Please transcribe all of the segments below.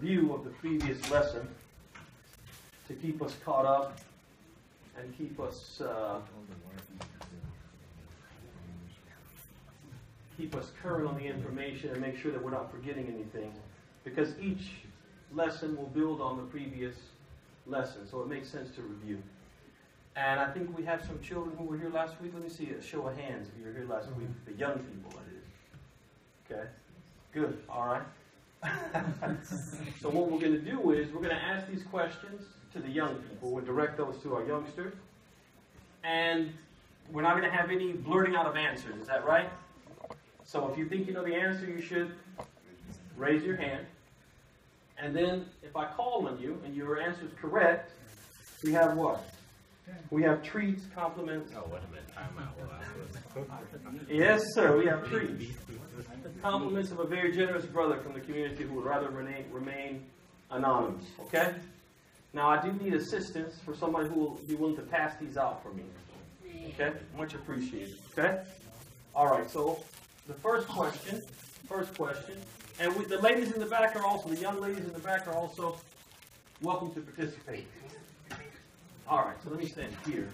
review of the previous lesson to keep us caught up and keep us current on the information and make sure that we're not forgetting anything, because each lesson will build on the previous lesson, so it makes sense to review. And I think we have some children who were here last week. Let me see a show of hands if you were here last week. The young people, that is. Okay? Good. All right. So what we're going to do is we're going to ask these questions to the young people. We'll direct those to our youngsters. And we're not going to have any blurting out of answers. Is that right? So if you think you know the answer, you should raise your hand. And then if I call on you and your answer is correct, we have what? We have treats, compliments. Oh, wait a minute. Time out. Yes, sir. We have treats. Compliments of a very generous brother from the community who would rather remain anonymous. Okay? Now, I do need assistance for somebody who will be willing to pass these out for me. Okay? Much appreciated. Okay? All right. So, the first question. And the ladies in the back are also, the young ladies in the back are also welcome to participate. All right, so let me stand here.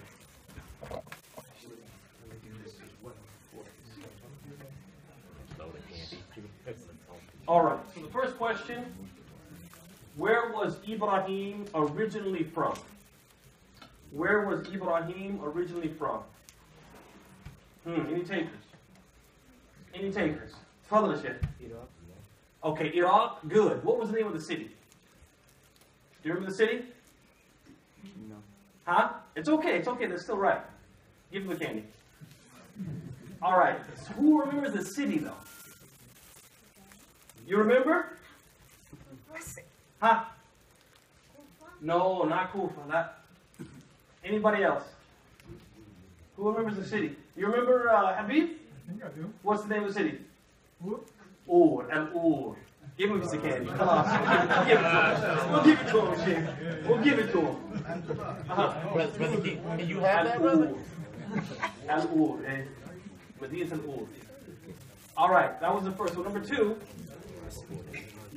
All right, so the first question, where was Ibrahim originally from? Where was Ibrahim originally from? Any takers? Any takers? Tafadhal, Sheikh. Iraq. Okay, Iraq, good. What was the name of the city? Do you remember the city? No. Huh? It's okay, that's still right. Give him the candy. All right, so who remembers the city, though? You remember? Huh? No, not Kufa. Anybody else? Who remembers the city? You remember Habib? I think I do. What's the name of the city? Ur. Al-Ur. Give him the candy. Come on. We'll give it to him, Sheikh. We'll give it to him. Brother, can you have that, brother? Al-Ur. Medina's Al-Ur. All right, that was the first one. Number two,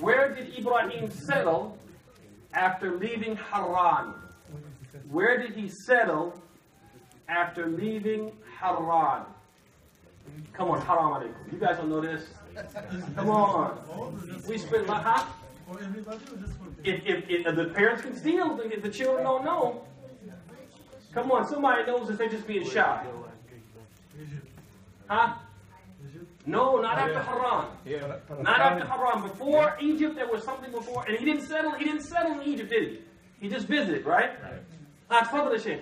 where did Ibrahim settle after leaving Haran? Where did he settle after leaving Haran? Come on, haram alaikum. You guys don't know this. Come on. We spend my huh? If the parents can steal, if the children don't know. Come on, somebody knows that they're just being shy. Huh? No, not after Haran. Not after Haran. Before Egypt, there was something before, and he didn't settle in Egypt, did he? He just visited, right? Palestine.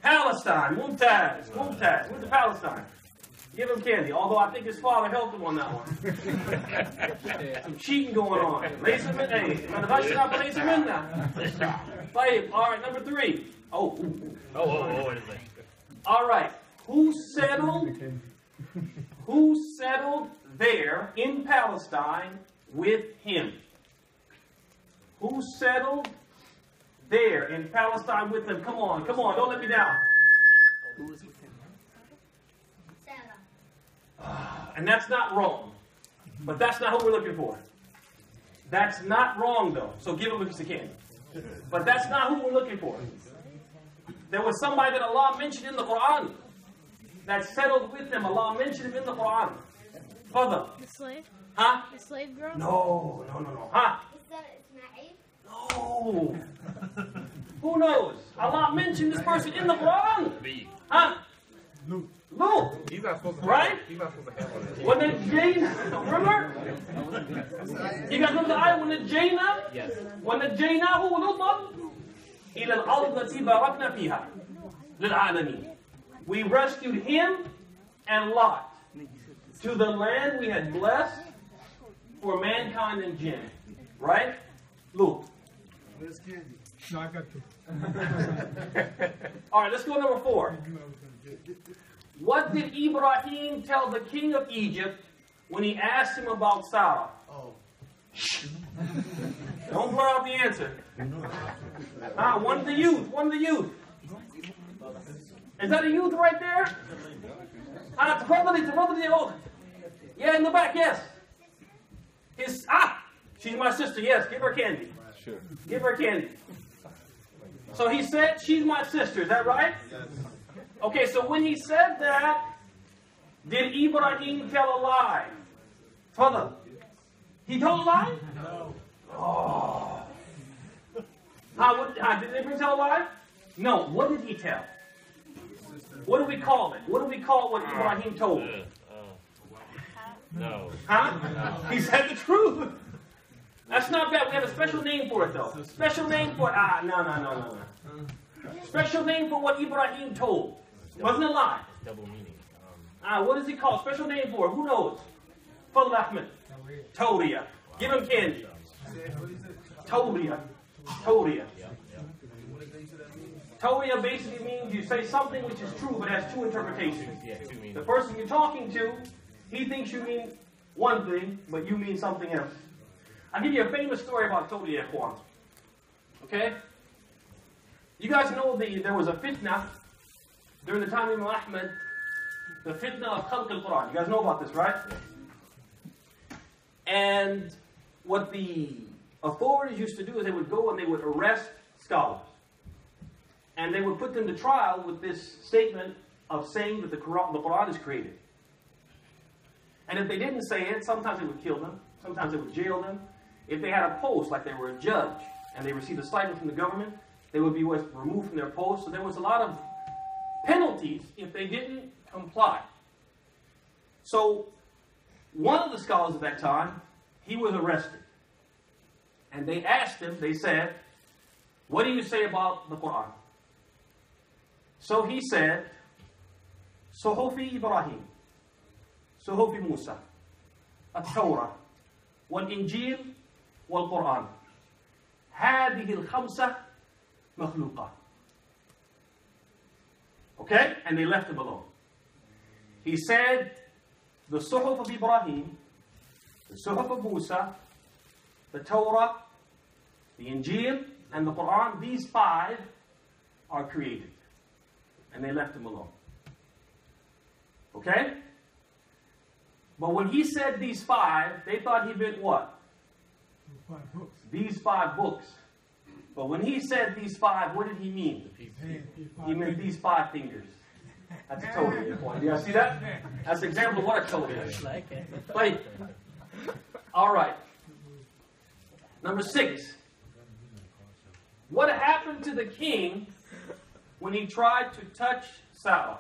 Palestine. Mumtaz. Went to Palestine. Give him candy, although I think his father helped him on that one. Some cheating going on. Lace him in. Hey, what is that? All right, number three. Oh, what is that? All right. Who settled there in Palestine with him? Who settled there in Palestine with him? Come on, don't let me down. Who was with him? And that's not wrong. But that's not who we're looking for. That's not wrong, though. So give him a piece of candy. But that's not who we're looking for. There was somebody that Allah mentioned in the Quran that settled with them. Allah mentioned him in the Quran. Father. The slave? Huh? The slave girl? No. Huh? No. Who knows? Allah mentioned this person in the Quran. Huh? Luke. He's not supposed to right? He's not supposed to have it. When the Jaina, remember? You guys remember the ayah? When the Jaina? Yes. When the Jaina who Lutan? إِلَى الْأَرْضِ الَّتِي بَارَكْنَا فِيهَا لِلْعَالَمِينَ. We rescued him and Lot to the land we had blessed for mankind and jinn. Right? Luke. Where's candy? No, I got two. All right, let's go to number 4. What did Ibrahim tell the king of Egypt when he asked him about Sarah? Oh. Don't blur out the answer. One of the youth. Is that a youth right there? Yeah, in the back, yes. She's my sister. Yes, give her candy. Sure. Give her candy. So he said, she's my sister. Is that right? Yes. Okay, so when he said that, did Ibrahim tell a lie? Father, he told a lie? No. Oh. Did Ibrahim tell a lie? No. What did he tell? What do we call it? What do we call what Ibrahim told? No. Huh? He said the truth. That's not bad. We have a special name for it, though. Special name for it. No. Special name for what Ibrahim told. Wasn't a lie. Double meaning. What is he called? Special name for it. Who knows? Fadl Ahmed. Tawriya. Give him candy. Tawriya. Tawriya. Tawriya basically means you say something which is true but has two interpretations. Yeah, two meanings. The person you're talking to, he thinks you mean one thing, but you mean something else. I'll give you a famous story about Tawriya Ikhwan. Okay? You guys know there was a fitna during the time of Imam Ahmed, the fitna of Khalq al-Quran. You guys know about this, right? And what the authorities used to do is they would go and they would arrest scholars. And they would put them to trial with this statement of saying that the Quran is created. And if they didn't say it, sometimes they would kill them. Sometimes they would jail them. If they had a post, like they were a judge, and they received a stipend from the government, they would be removed from their post. So there was a lot of penalties if they didn't comply. So one of the scholars at that time, he was arrested. And they asked him, they said, what do you say about the Quran? So he said, Suhufi Ibrahim, Suhufi Musa, Al-Tawrah, Wal-Injil, Wal-Quran. هذه الخمسة مخلوقة. Okay? And they left him alone. He said, the Suhuf of Ibrahim, the Suhuf of Musa, the Torah, the Injil, and the Quran, these five are created. And they left him alone. Okay? But when he said these five, they thought he meant what? 5 books. These 5 books. But when he said these 5, what did he mean? He meant these 5 fingers. That's a Tawriya point. Do you guys see that? That's an example of what a Tawriya is. Wait. All right. Number 6. What happened to the king when he tried to touch Sarah?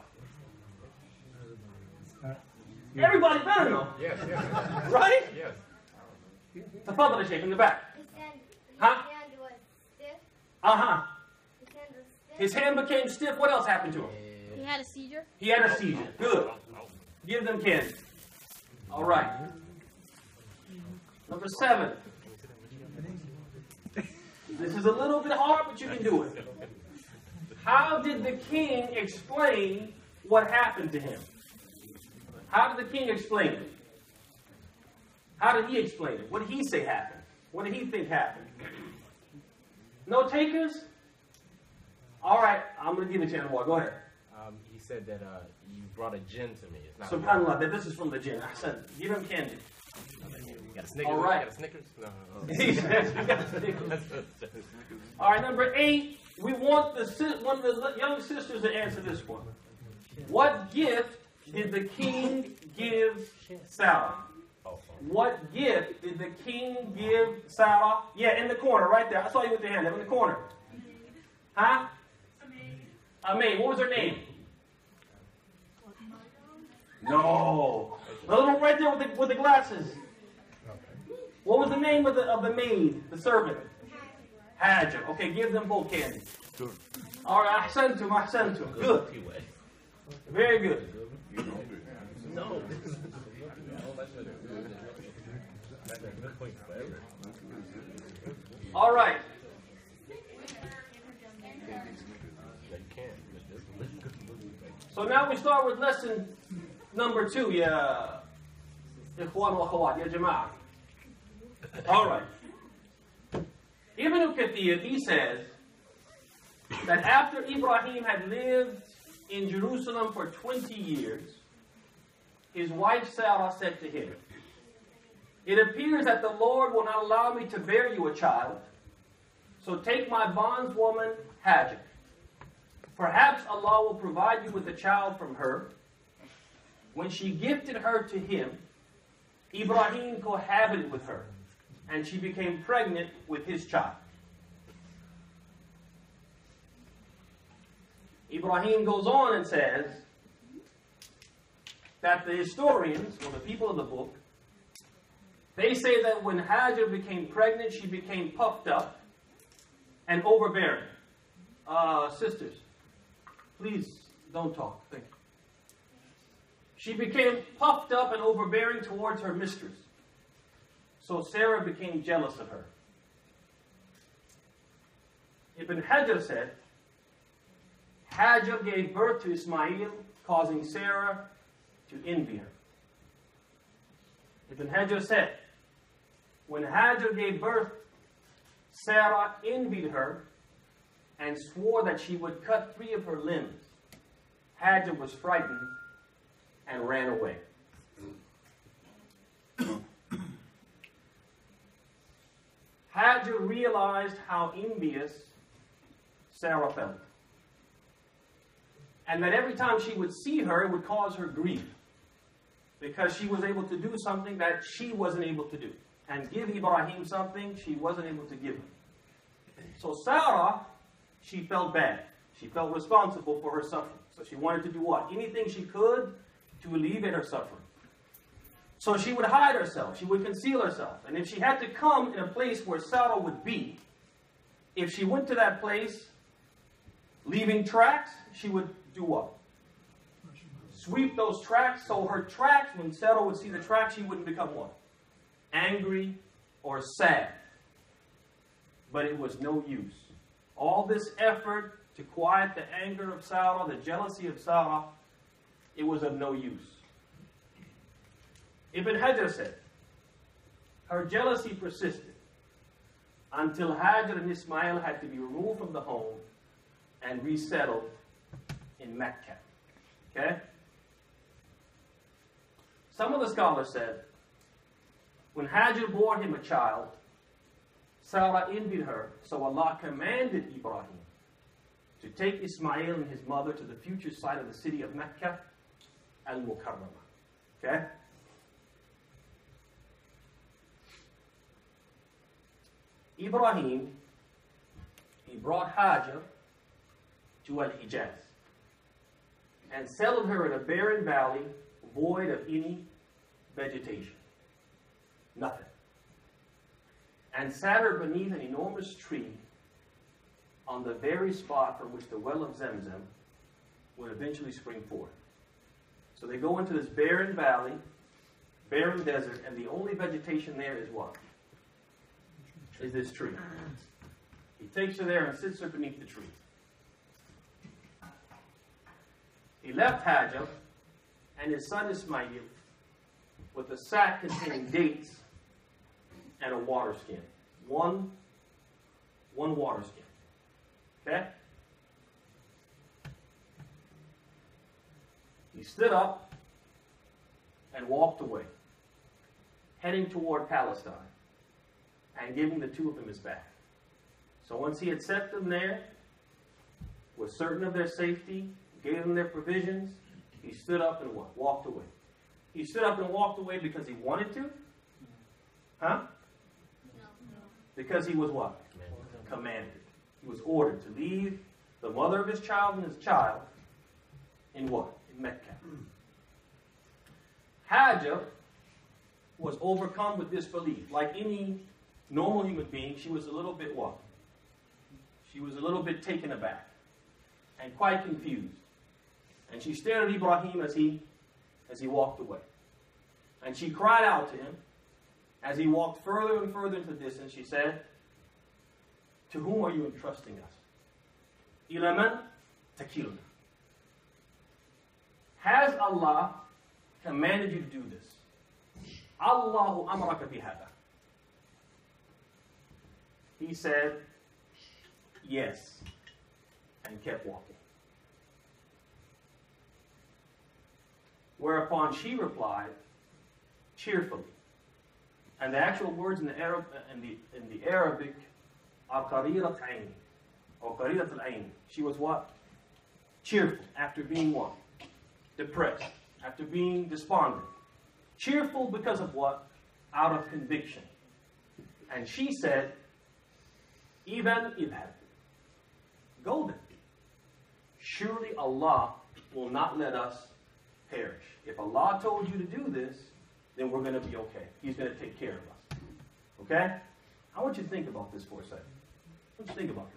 Everybody better know. Yes. Right? Yes. The father Sheikh in the back. His hand was stiff. Uh-huh. His hand was stiff. His hand became stiff. What else happened to him? He had a seizure. He had a seizure. Good. Give them candy. All right. Number 7. This is a little bit hard, but you can do it. How did the king explain what happened to him? How did the king explain it? How did he explain it? What did he say happened? What did he think happened? No takers? All right, I'm going to give it to you in a while. Go ahead. He said that you brought a gin to me. It's not SubhanAllah, that this is from the jinn. Ahsan. Give him candy. You got a Snickers? All right. You got a Snickers? No. He said, "You got Snickers." All right, number 8. We want one of the young sisters to answer this one. What gift did the king give Sarah? What gift did the king give Sarah? Yeah, in the corner, right there. I saw you with your hand up in the corner. Huh? A maid. What was her name? No. The little one right there with the glasses. What was the name of the maid, the servant? Hajar. Okay, give them both candy. All right, ahsantum. Good. Very good. No. All right. So now we start with lesson number 2, ya ikhwan wa akhawat, ya jama'ah. All right. Ibn Kathir, he says that after Ibrahim had lived in Jerusalem for 20 years, his wife Sarah said to him, It appears that the Lord will not allow me to bear you a child. So take my bondswoman Hajar. Perhaps Allah will provide you with a child from her. When she gifted her to him, Ibrahim cohabited with her, and she became pregnant with his child. Ibrahim goes on and says that the historians, or the people of the book, they say that when Hajar became pregnant, she became puffed up and overbearing. Sisters, please don't talk. Thank you. She became puffed up and overbearing towards her mistress. So Sarah became jealous of her. Ibn Hajar said, Hajar gave birth to Ismail, causing Sarah to envy her. Ibn Hajar said, when Hajar gave birth, Sarah envied her and swore that she would cut 3 of her limbs. Hajar was frightened and ran away. Hajar realized how envious Sarah felt, and that every time she would see her, it would cause her grief, because she was able to do something that she wasn't able to do, and give Ibrahim something she wasn't able to give him. So Sarah, she felt bad. She felt responsible for her suffering. So she wanted to do what? Anything she could to alleviate her suffering. So she would hide herself. She would conceal herself. And if she had to come in a place where Sarah would be, if she went to that place, leaving tracks, she would do what? Sweep those tracks. So her tracks, when Sarah would see the tracks, she wouldn't become what? Angry or sad. But it was no use. All this effort to quiet the anger of Sarah, the jealousy of Sarah, it was of no use. Ibn Hajar said, her jealousy persisted until Hajar and Ismail had to be removed from the home and resettled in Mecca. Okay? Some of the scholars said, when Hajar bore him a child, Sarah envied her, so Allah commanded Ibrahim to take Ismail and his mother to the future site of the city of Mecca, al-Mukarramah. Okay? Ibrahim, he brought Hajar to Al-Hijaz and settled her in a barren valley void of any vegetation. Nothing. And sat her beneath an enormous tree on the very spot from which the well of Zamzam would eventually spring forth. So they go into this barren valley, barren desert, and the only vegetation there is what? Is this tree. He takes her there and sits her beneath the tree. He left Hajar and his son Ismail with a sack containing dates and a water skin. One water skin. Okay? He stood up and walked away, heading toward Palestine, and giving the 2 of them his back. So once he had set them there, was certain of their safety, gave them their provisions, he stood up and what? Walked away. He stood up and walked away because he wanted to? Huh? Because he was what? Commanded. He was ordered to leave the mother of his child and his child in what? In Mecca. Hajar was overcome with disbelief. Like any normal human being, she was a little bit what? She was a little bit taken aback and quite confused. And she stared at Ibrahim as he walked away. And she cried out to him as he walked further and further into the distance. She said, to whom are you entrusting us? إِلَى مَنْ تَكِلْنَا. Has Allah commanded you to do this? Allahu amraka bihada. He said, yes, and kept walking. Whereupon she replied, cheerfully, And the actual words in the Arabic are qarirat ayn, or qarirat al-ayn. She was what? Cheerful, after being what? Depressed, after being despondent. Cheerful because of what? Out of conviction. And she said, Iban idhab. Go then. Surely Allah will not let us perish. If Allah told you to do this, then we're going to be okay. He's going to take care of us. Okay? I want you to think about this for a second. I want you to think about this.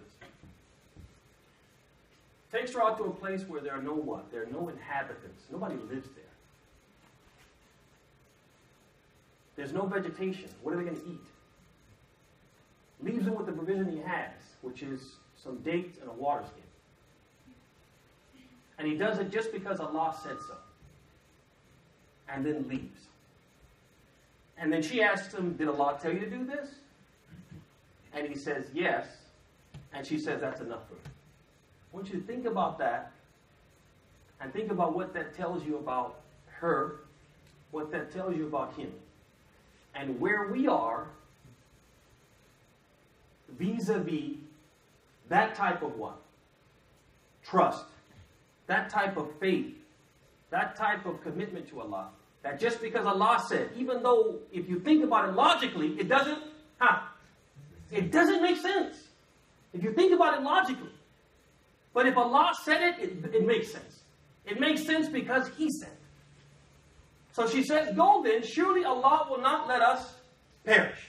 Takes her out to a place where there are no what? There are no inhabitants. Nobody lives there. There's no vegetation. What are they going to eat? Leaves him with the provision he has, which is some dates and a water skin. And he does it just because Allah said so. And then leaves. And then she asks him, did Allah tell you to do this? And he says, yes. And she says, that's enough for me. I want you to think about that. And think about what that tells you about her. What that tells you about him. And where we are vis-a-vis that type of what? Trust. That type of faith. That type of commitment to Allah. That just because Allah said, even though if you think about it logically, it doesn't, it doesn't make sense. If you think about it logically. But if Allah said it, it makes sense. It makes sense because He said it. So she says, go then, surely Allah will not let us perish.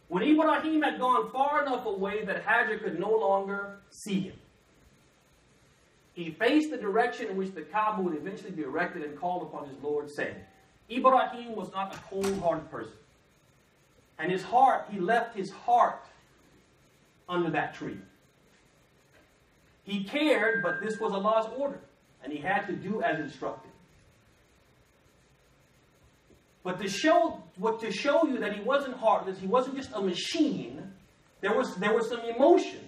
When Ibrahim had gone far enough away that Hajar could no longer see him, he faced the direction in which the Kaaba would eventually be erected and called upon his Lord, saying, Ibrahim was not a cold-hearted person. And his heart, he left his heart under that tree. He cared, but this was Allah's order. And he had to do as instructed. But to show you that he wasn't heartless, he wasn't just a machine, there was some emotion.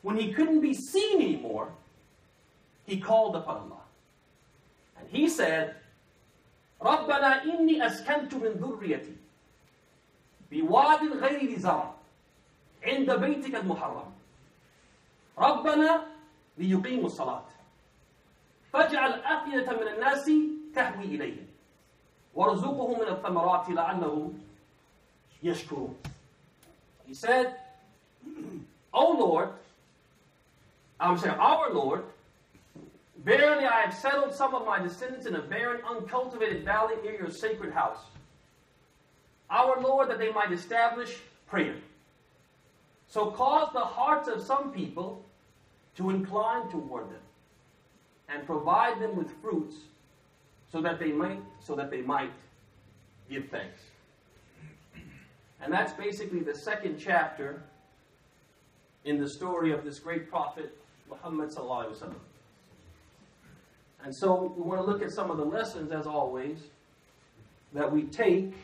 When he couldn't be seen anymore, he called upon Allah. And he said, رَبَّنَا إِنِّي أَسْكَنْتُ مِنْ ذُرِّيَّتِي بِوَادٍ غَيْرِ زَرْعٍ عِنْدَ بَيْتِكَ الْمُحَرَّمِ رَبَّنَا لِيُقِيمُوا الصَّلَاةَ فَاجْعَلْ أَفْئِدَةً مِنَ النَّاسِ تَهْوِي إِلَيْهِمْ وَارْزُقْهُمْ مِنَ الثَّمَرَاتِ لَعَلَّهُمْ يَشْكُرُونَ. He said, our Lord, verily I have settled some of my descendants in a barren, uncultivated valley near your sacred house. Our Lord, that they might establish prayer. So cause the hearts of some people to incline toward them, and provide them with fruits, so that they might give thanks. And that's basically the second chapter in the story of this great prophet, Muhammad sallallahu alaihi wasallam. And so we want to look at some of the lessons, as always, that we take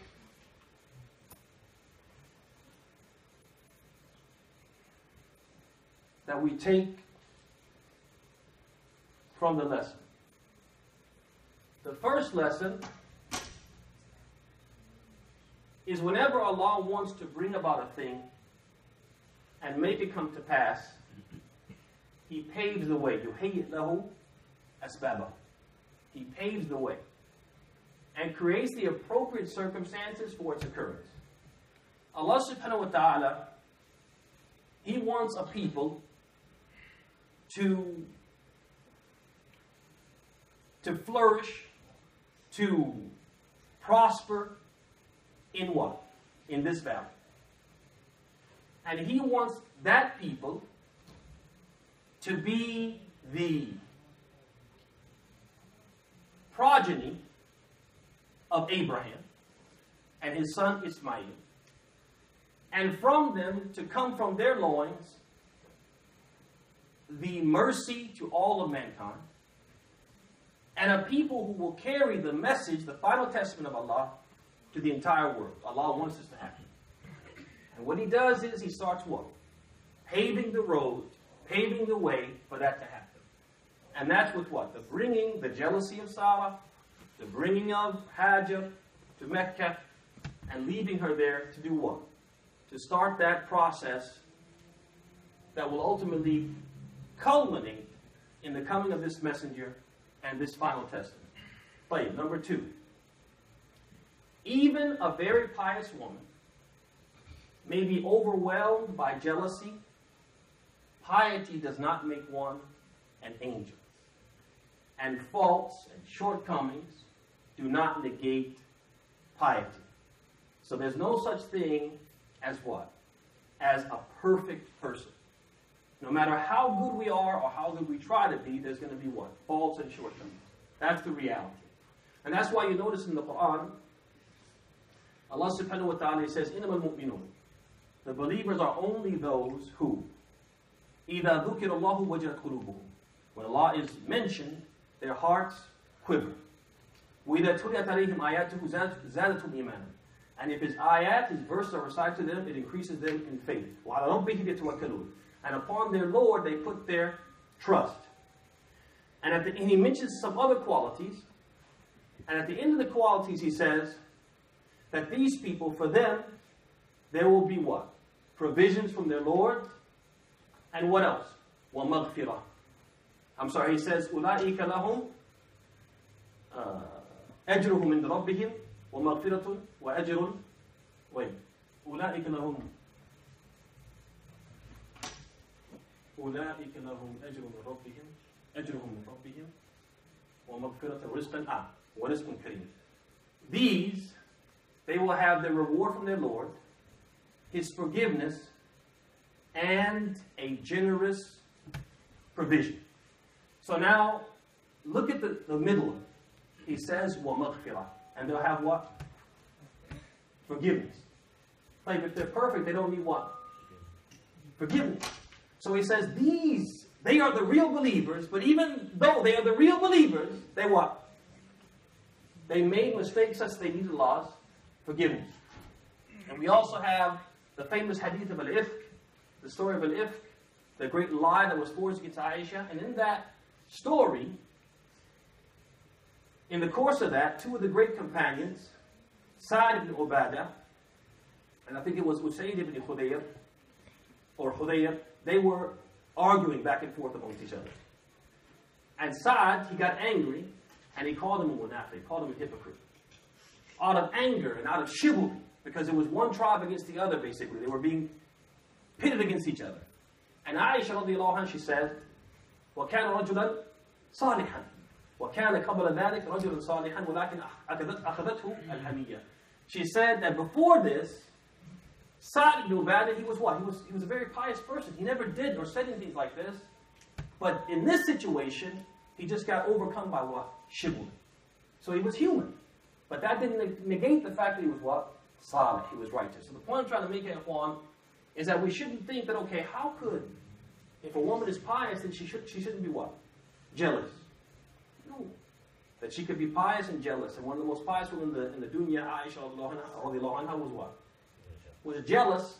from the lesson. The first lesson is whenever Allah wants to bring about a thing and make it come to pass, He paves the way. يُهَيِّئْ لَهُ أَسْبَابَهُ. He paves the way and creates the appropriate circumstances for its occurrence. Allah subhanahu wa ta'ala, He wants a people to flourish, to prosper in what? In this valley. And He wants that people to be the progeny of Abraham and his son Ismail. And from them to come from their loins the mercy to all of mankind, and a people who will carry the message, the final testament of Allah, to the entire world. Allah wants this to happen. And what He does is He starts what? Paving the road, paving the way for that to happen. And that's with what? The bringing the jealousy of Sarah, The bringing of Hajar to Mecca and leaving her there to do what? To start that process that will ultimately culminate in the coming of this messenger and this final testament. But number 2, even a very pious woman may be overwhelmed by jealousy. Piety does not make one an angel. And faults and shortcomings do not negate piety. So there's no such thing as what? As a perfect person. No matter how good we are or how good we try to be, there's going to be what? Faults and shortcomings. That's the reality. And that's why you notice in the Quran, Allah subhanahu wa ta'ala says, إِنَّمَا الْمُؤْمِنُونَ. The believers are only those who إِذَا ذُكِرَ اللَّهُ وَجَلَتْ قُلُوبُهُم. When Allah is mentioned, their hearts quiver. وَإِذَا تُلِيَتْ عَلَيْهِمْ آيَاتُهُ زَادَتْهُمْ إِيمَانًا. And if his ayat, his verses are recited to them, it increases them in faith. وَعَلَى رَبِّهِمْ يَتَوَكَّلُونَ. And upon their Lord, they put their trust. And he mentions some other qualities. And at the end of the qualities, he says that these people, for them, there will be what? Provisions from their Lord. And what else? وَمَغْفِرَةٌ. I'm sorry, he says, أُولَٰئِكَ لَهُمْ أَجْرُهُمْ مِنْ رَبِّهِمْ وَمَغْفِرَةٌ وَأَجْرٌ أُولَٰئِكَ لَهُمْ أولئك لهم أجر من ربهم أجرهم من ربهم ومغفرة ورزق كريم. These, they will have their reward from their Lord, His forgiveness, and a generous provision. So now, look at the middle. He says وَمَغْفِرَةٌ. And they'll have what? Forgiveness. Like if they're perfect, they don't need what? Forgiveness. So he says, they are the real believers, but even though they are the real believers, they what? They made mistakes such that they needed Allah's forgiveness. And we also have the famous hadith of al-Ifk, the story of al-Ifk, the great lie that was forged against Aisha. And in that story, in the course of that, 2 of the great companions, Sa'd ibn Ubadah, and I think it was Usayd ibn Khudayr, or Hudayr, they were arguing back and forth amongst each other. And Sa'd, he got angry, and he called him a munafiq, he called him a hypocrite. Out of anger and out of chivalry, because it was one tribe against the other, basically. They were being pitted against each other. And Aisha, radiallahu anha, she said, وَكَانَ رَجُلًا صَالِحًا وَكَانَ قَبْلَ ذَلِكَ رَجُلًا صَالِحًا وَلَكِنْ أَخَذَتْهُ الْحَمِيَّةِ. She said that before this, Sa'd ibn Ubadah, he was what? He was a very pious person. He never did or said anything like this. But in this situation, he just got overcome by what? Chivalry. So he was human. But that didn't negate the fact that he was what? Salih. He was righteous. So the point I'm trying to make, Ikhwan, is that we shouldn't think that, okay, how could, if a woman is pious, then she shouldn't be what? Jealous. No. That she could be pious and jealous. And one of the most pious women in the dunya, Aisha radiallahu anha, was what? Was jealous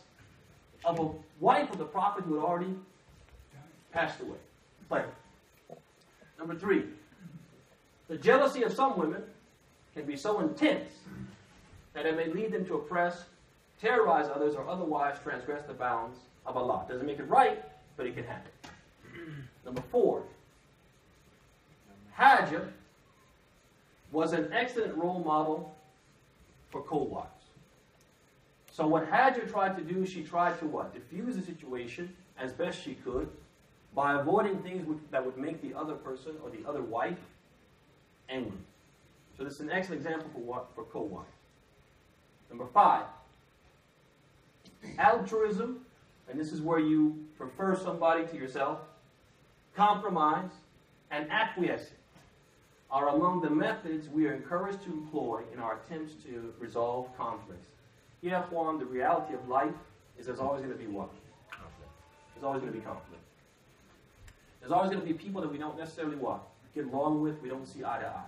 of a wife of the Prophet who had already passed away. But number 3, the jealousy of some women can be so intense that it may lead them to oppress, terrorize others, or otherwise transgress the bounds of Allah. Doesn't make it right, but it can happen. Number 4, Hajar was an excellent role model for co-wives. So what Hajar tried to do, she tried to what? Diffuse the situation as best she could by avoiding things that would make the other person or the other wife angry. So this is an excellent example for what? For co-wife. Number 5, altruism, and this is where you prefer somebody to yourself, compromise, and acquiescence are among the methods we are encouraged to employ in our attempts to resolve conflicts. Yeah, Juan, the reality of life is there's always going to be what? Conflict. There's always going to be conflict. There's always going to be people that we don't necessarily what? Get along with, we don't see eye to eye.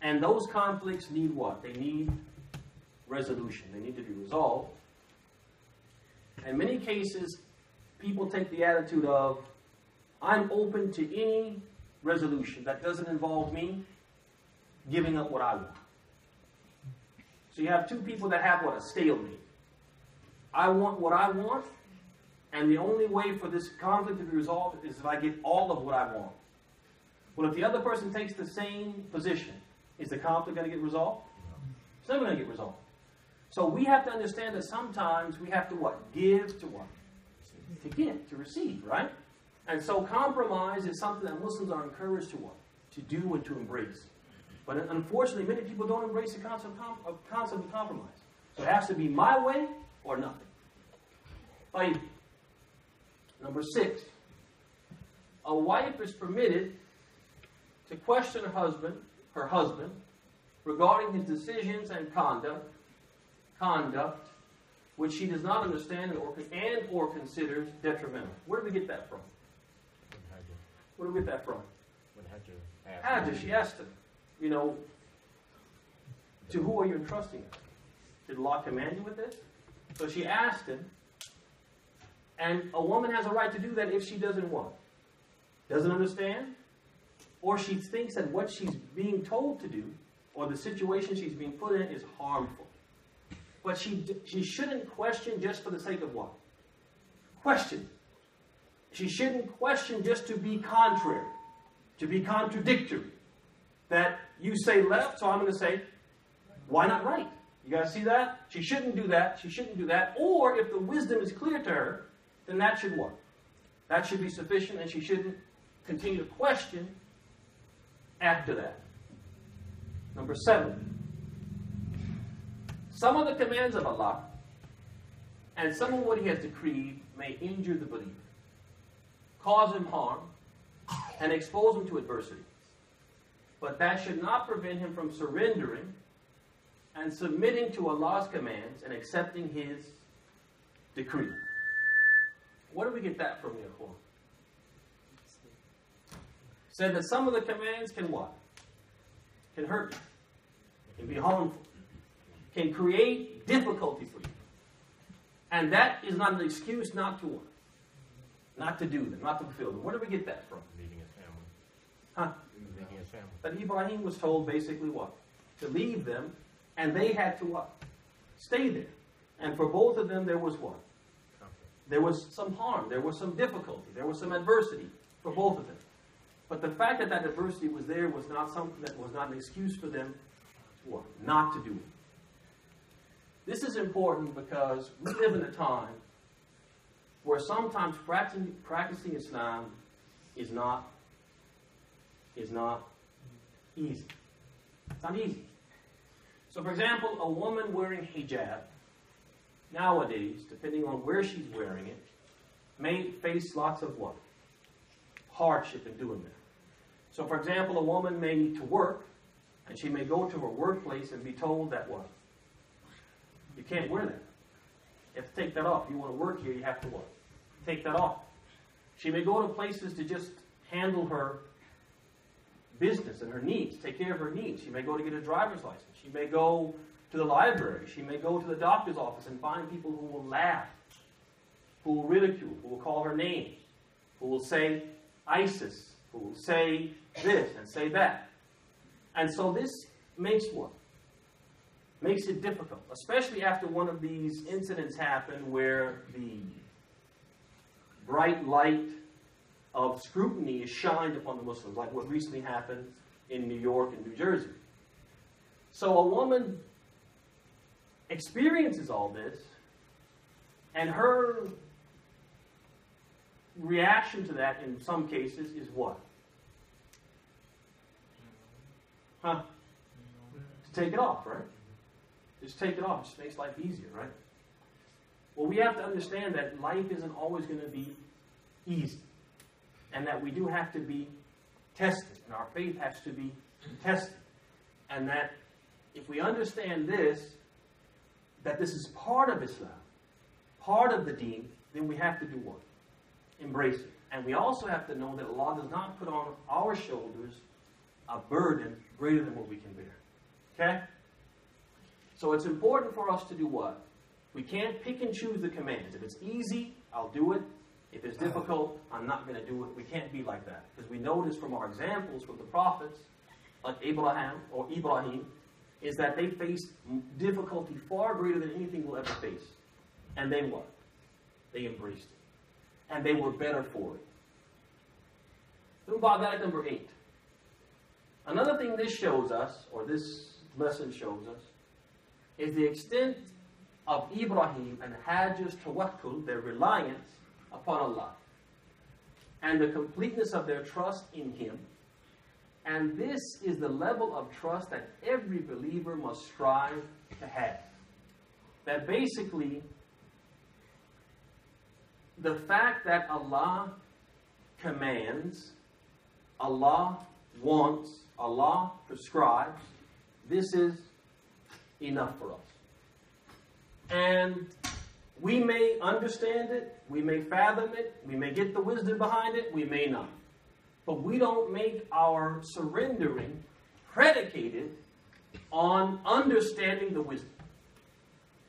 And those conflicts need what? They need resolution. They need to be resolved. In many cases, people take the attitude of, I'm open to any resolution that doesn't involve me, giving up what I want. So you have two people that have what? A stalemate. I want what I want, and the only way for this conflict to be resolved is if I get all of what I want. Well, if the other person takes the same position, is the conflict going to get resolved? It's never going to get resolved. So we have to understand that sometimes we have to what? Give to what? To give, to receive, right? And so compromise is something that Muslims are encouraged to what? To do and to embrace. But unfortunately, many people don't embrace the concept of compromise. So it has to be my way or nothing. Right. Number 6. A wife is permitted to question her husband, regarding his decisions and conduct, which she does not understand or considers detrimental. Where do we get that from? Where do we get that from? Hajj, she asked him, to who are you entrusting it? Did Allah command you with this? So she asked him, and a woman has a right to do that if she doesn't what? Doesn't understand? Or she thinks that what she's being told to do, or the situation she's being put in, is harmful. But she shouldn't question just for the sake of what? Question. She shouldn't question just to be contrary, to be contradictory. That you say left, so I'm going to say, why not right? You guys see that? She shouldn't do that. She shouldn't do that. Or if the wisdom is clear to her, then that should what? That should be sufficient, and she shouldn't continue to question after that. Number 7. Some of the commands of Allah and some of what He has decreed may injure the believer, cause him harm, and expose him to adversity. But that should not prevent him from surrendering and submitting to Allah's commands and accepting His decree. Where do we get that from, Yaquan? Said that some of the commands can what? Can hurt you. Can be harmful. Can create difficulty for you. And that is not an excuse not to what? Not to do them, not to fulfill them. Where do we get that from? Leaving his family. Huh? Leaving his family. That Ibrahim was told basically what? To leave them, and they had to what? Stay there. And for both of them there was what? There was some harm, there was some difficulty, there was some adversity for both of them. But the fact that that adversity was there was not something that was not an excuse for them to what? Not to do it. This is important because we live in a time where sometimes practicing Islam is not easy. It's not easy. So, for example, a woman wearing hijab nowadays, depending on where she's wearing it, may face lots of what? Hardship in doing that. So, for example, a woman may need to work, and she may go to her workplace and be told that what? You can't wear that. You have to take that off. If you want to work here, you have to what? Take that off. She may go to places to just handle her business and her needs, take care of her needs. She may go to get a driver's license. She may go to the library. She may go to the doctor's office and find people who will laugh, who will ridicule, who will call her names, who will say ISIS, who will say this and say that. And so this makes what? Makes it difficult, especially after one of these incidents happened where the bright light of scrutiny is shined upon the Muslims, like what recently happened in New York and New Jersey. So a woman experiences all this, and her reaction to that in some cases is what? To take it off, right? Just take it off. It just makes life easier, right? Well, we have to understand that life isn't always going to be easy. And that we do have to be tested. And our faith has to be tested. And that if we understand this, that this is part of Islam, part of the deen, then we have to do what? Embrace it. And we also have to know that Allah does not put on our shoulders a burden greater than what we can bear. Okay? So it's important for us to do what? We can't pick and choose the commands. If it's easy, I'll do it. If it's difficult, I'm not going to do it. We can't be like that. Because we notice from our examples from the prophets like Abraham or Ibrahim, is that they faced difficulty far greater than anything we'll ever face. And they what? They embraced it. And they were better for it. Number 8. Another thing this shows us, or this lesson shows us, is the extent of Ibrahim and Hajar's tawakkul, their reliance upon Allah, and the completeness of their trust in Him. And this is the level of trust that every believer must strive to have. That basically, the fact that Allah commands, Allah wants, Allah prescribes, this is enough for us. And we may understand it, we may fathom it, we may get the wisdom behind it, we may not. But we don't make our surrendering predicated on understanding the wisdom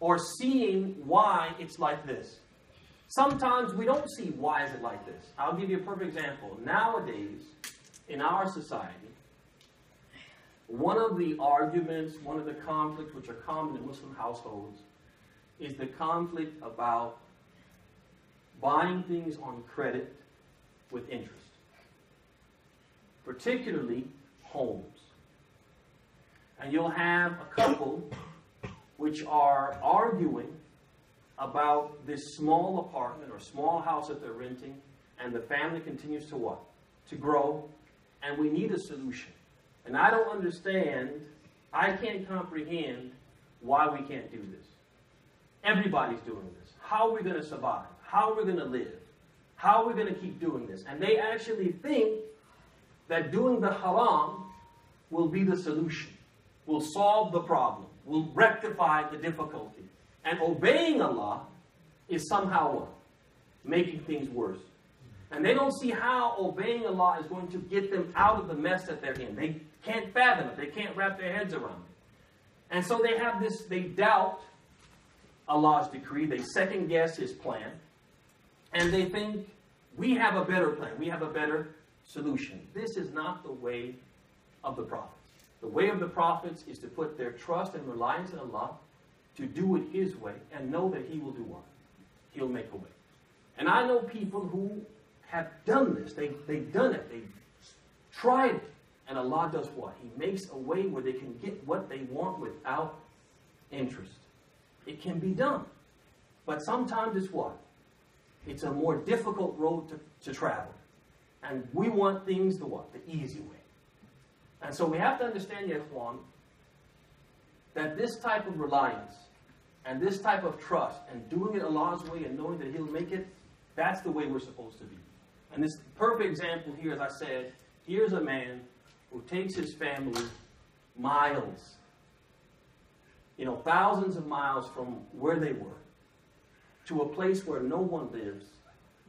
or seeing why it's like this. Sometimes we don't see why is it like this. I'll give you a perfect example. Nowadays, in our society, one of the arguments, one of the conflicts which are common in Muslim households is the conflict about buying things on credit with interest. Particularly homes. And you'll have a couple which are arguing about this small apartment or small house that they're renting, and the family continues to what? To grow, and we need a solution. And I don't understand, I can't comprehend why we can't do this. Everybody's doing this. How are we going to survive? How are we going to live? How are we going to keep doing this? And they actually think that doing the haram will be the solution, will solve the problem, will rectify the difficulty. And obeying Allah is somehow what? Making things worse. And they don't see how obeying Allah is going to get them out of the mess that they're in. They can't fathom it. They can't wrap their heads around it. And so they have this, they doubt Allah's decree. They second guess His plan. And they think, we have a better plan. We have a better solution. This is not the way of the prophets. The way of the prophets is to put their trust and reliance in Allah, to do it His way, and know that He will do what? He'll make a way. And I know people who have done this. They've done it. They've tried it. And Allah does what? He makes a way where they can get what they want without interest. It can be done. But sometimes it's what? It's a more difficult road to travel. And we want things the what? The easy way. And so we have to understand, ya ikhwan, that this type of reliance and this type of trust and doing it Allah's way and knowing that He'll make it, that's the way we're supposed to be. And this perfect example here, as I said, here's a man who takes his family miles, thousands of miles from where they were, to a place where no one lives,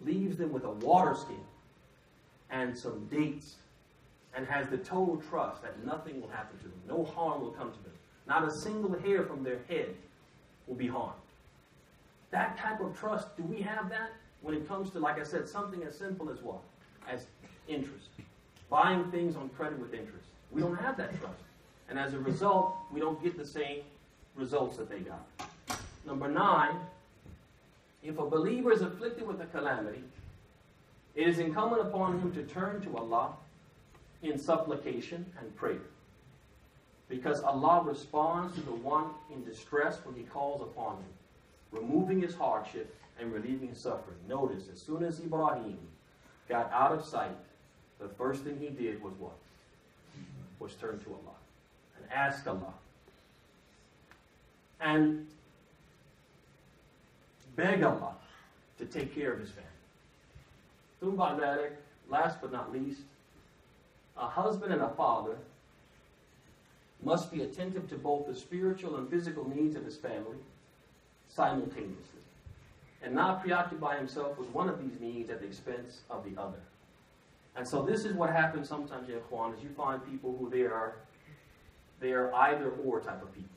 leaves them with a water skin and some dates, and has the total trust that nothing will happen to them. No harm will come to them. Not a single hair from their head will be harmed. That type of trust, do we have that when it comes to, like I said, something as simple as what? As interest. Buying things on credit with interest. We don't have that trust. And as a result, we don't get the same results that they got. Number 9, if a believer is afflicted with a calamity, it is incumbent upon him to turn to Allah in supplication and prayer. Because Allah responds to the one in distress when he calls upon him, removing his hardship and relieving his suffering. Notice, as soon as Ibrahim got out of sight, the first thing he did was what? Was turn to Allah and ask Allah. And beg Allah to take care of his family. Last but not least, a husband and a father must be attentive to both the spiritual and physical needs of his family simultaneously, and not preoccupy himself with one of these needs at the expense of the other. And so this is what happens sometimes, ya ikhwan, is you find people who they are either or type of people.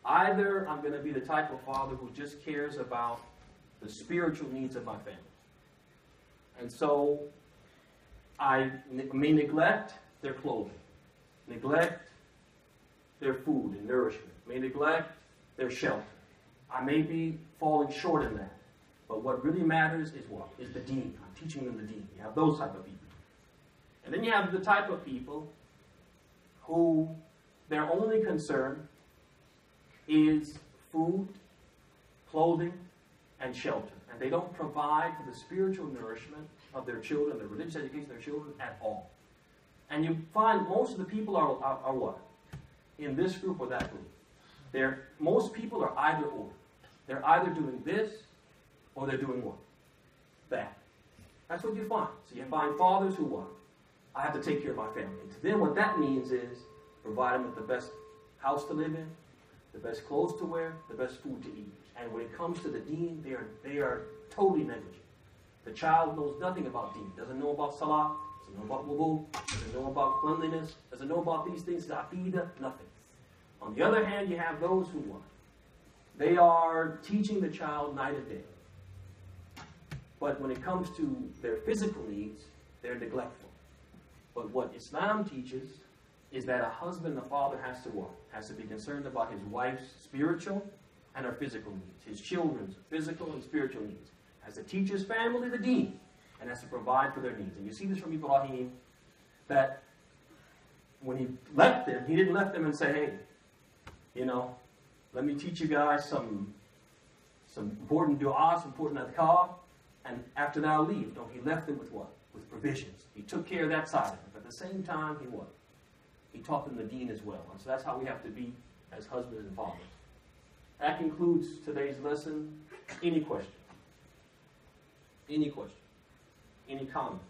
Either I'm going to be the type of father who just cares about the spiritual needs of my family. And so I may neglect their clothing. neglect their food and nourishment, may neglect their shelter. I may be falling short in that. But what really matters is what? Is the deen. I'm teaching them the deen. You have those type of people. And then you have the type of people who their only concern is food, clothing, and shelter. And they don't provide for the spiritual nourishment of their children, the religious education of their children at all. And you find most of the people are what? In this group or that group. Most people are either or. They're either doing this or they're doing what? That. That's what you find. So you find fathers who what? I have to take care of my family. And to them what that means is provide them with the best house to live in, the best clothes to wear, the best food to eat. And when it comes to the deen, they are totally negligent. The child knows nothing about deen. Doesn't know about salah, doesn't know about wudu, doesn't know about cleanliness, doesn't know about these things, aqidah, nothing. On the other hand, you have those who what? They are teaching the child night and day. But when it comes to their physical needs, they're neglectful. But what Islam teaches is that a husband and a father has to what? Has to be concerned about his wife's spiritual and her physical needs. His children's physical and spiritual needs. Has to teach his family the deen. And has to provide for their needs. And you see this from Ibrahim, that when he left them, he didn't let them and say, hey, let me teach you guys some important dua, some important adhkar, and after that I'll leave. No, he left them with what? With provisions. He took care of that side of it. But at the same time, he what? He taught them the deen as well. And so that's how we have to be as husbands and fathers. That concludes today's lesson. Any questions? Any questions? Any comments?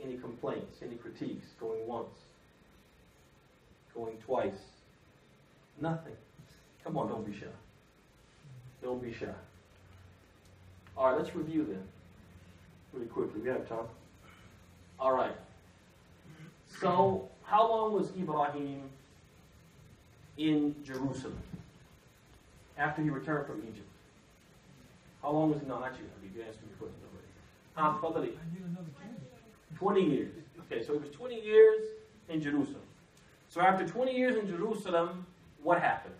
Any complaints? Any critiques? Going once? Going twice? Nothing. Come on, don't be shy. Don't be shy. All right, let's review then. Really quickly. We have time. All right. So, how long was Ibrahim in Jerusalem after he returned from Egypt? How long was he? No, actually, you asked me your question already. I need another 20 years. Okay, so it was 20 years in Jerusalem. So after 20 years in Jerusalem, what happened?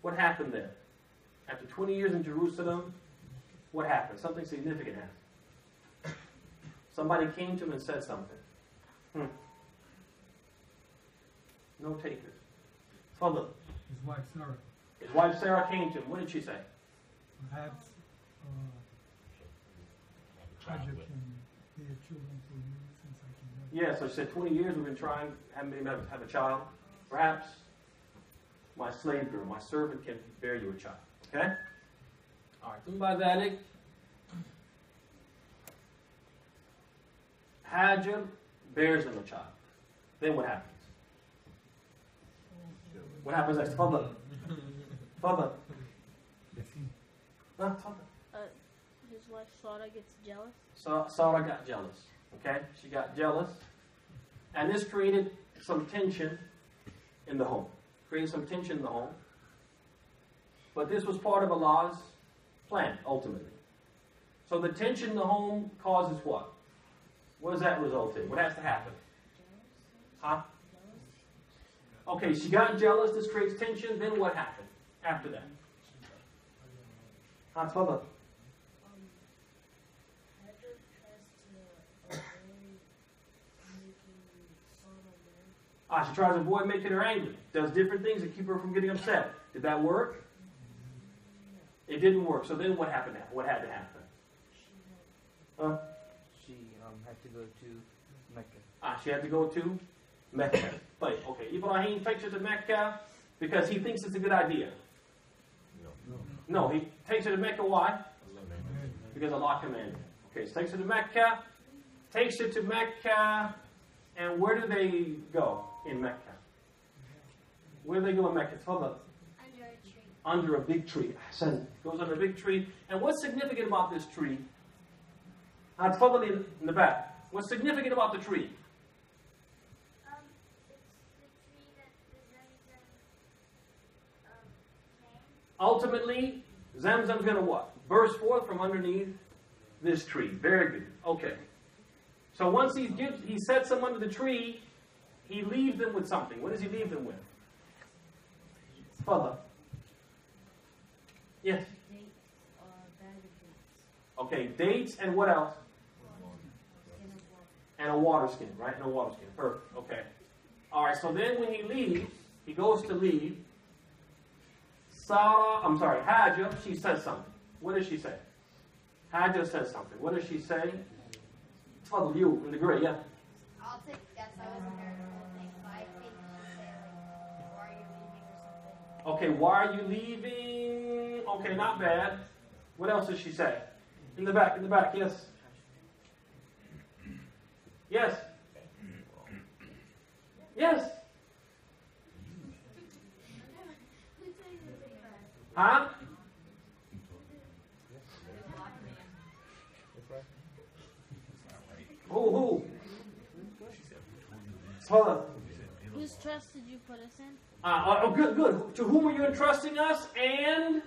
What happened there? After 20 years in Jerusalem, what happened? Something significant happened. Somebody came to him and said something. No takers. Father. His wife Sarah. His wife Sarah came to him. What did she say? Perhaps Hajj can bear children for you since I can have. Yeah, so she said, 20 years we've been trying, haven't been able to have a child. Perhaps my slave girl, my servant can bear you a child. Okay? All right. ثم بعد ذلك Hajar bears them a child. Then what happens? What happens next? Father. Father. No, Father. His wife Sarah gets jealous. Sarah got jealous. Okay? She got jealous. And this created some tension in the home. Created some tension in the home. But this was part of Allah's plan, ultimately. So the tension in the home causes what? What does that result in? What has to happen? Huh? Okay, she got jealous. This creates tension. Then what happened after that? Huh, Father? She tries to avoid making her angry. Does different things to keep her from getting upset. Did that work? It didn't work. So then what happened? What had to happen? She had to go to Mecca. She had to go to Mecca. But, okay, Ibrahim takes her to Mecca because he thinks it's a good idea. No, he takes her to Mecca. Why? Because Allah commanded. Okay, so takes her to Mecca. Takes her to Mecca. And where do they go in Mecca? Where do they go in Mecca? Under a tree. Under a big tree. Ahsan. Goes under a big tree. And what's significant about this tree? It's in the back. What's significant about the tree? It's the tree that the Zamzam came. Ultimately, Zamzam's going to what? Burst forth from underneath this tree. Very good. Okay. So once he sets them under the tree, he leaves them with something. What does he leave them with? Father. Yes. Okay, dates and what else? And a water skin, right? And a water skin. Perfect. Okay. All right, so then when he leaves, he goes to leave. Hajjah, she says something. What does she say? Hajjah says something. What does she say? Tfadl, you, in the gray, yeah. I'll take a guess. I wasn't there the whole thing, but I think she'll say, like, why are you leaving or something. Okay, why are you leaving? Okay, not bad. What else does she say? In the back, yes. Yes. Yes. Huh? Who? Hold on. Whose trust did you put us in? Good. To whom are you entrusting us? And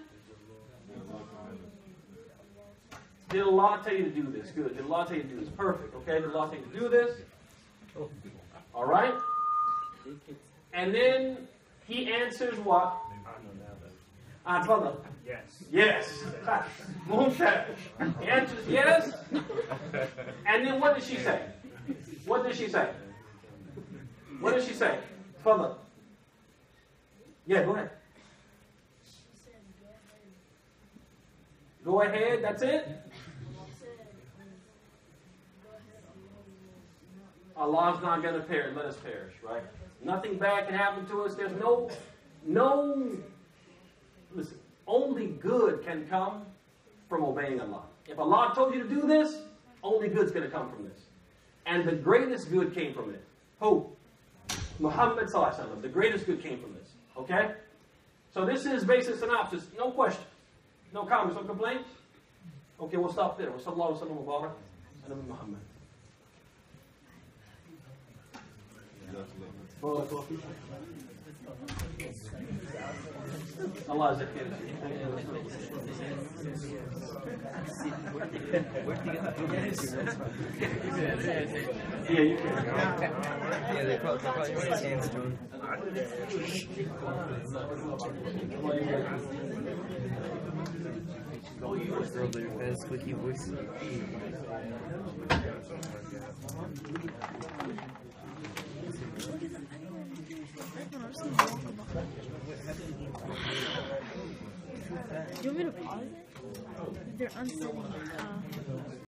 did Allah tell you to do this? Good. Did Allah tell you to do this? Perfect. Okay. Did Allah tell you to do this? All right. And then he answers what? Brother. Yes. Mumtaz. He answers yes. And then what does she say? What does she say? What does she say? Father. Yeah, go ahead. Go ahead, that's it? Allah's not going to let us perish, right? Nothing bad can happen to us. There's no, listen, only good can come from obeying Allah. If Allah told you to do this, only good's going to come from this. And the greatest good came from it. Who? Muhammad sallallahu alaihi wasallam. The greatest good came from this. Okay? So this is basic synopsis. No question. No comments, no complaints? Okay, we'll stop there. Wa sallallahu alaihi wa sallam ala Muhammad. Allah is a kid. Yeah, you can. Yeah, they probably want his hands doing. Squeaky voice. Do you want me to pause it? They're unsetting.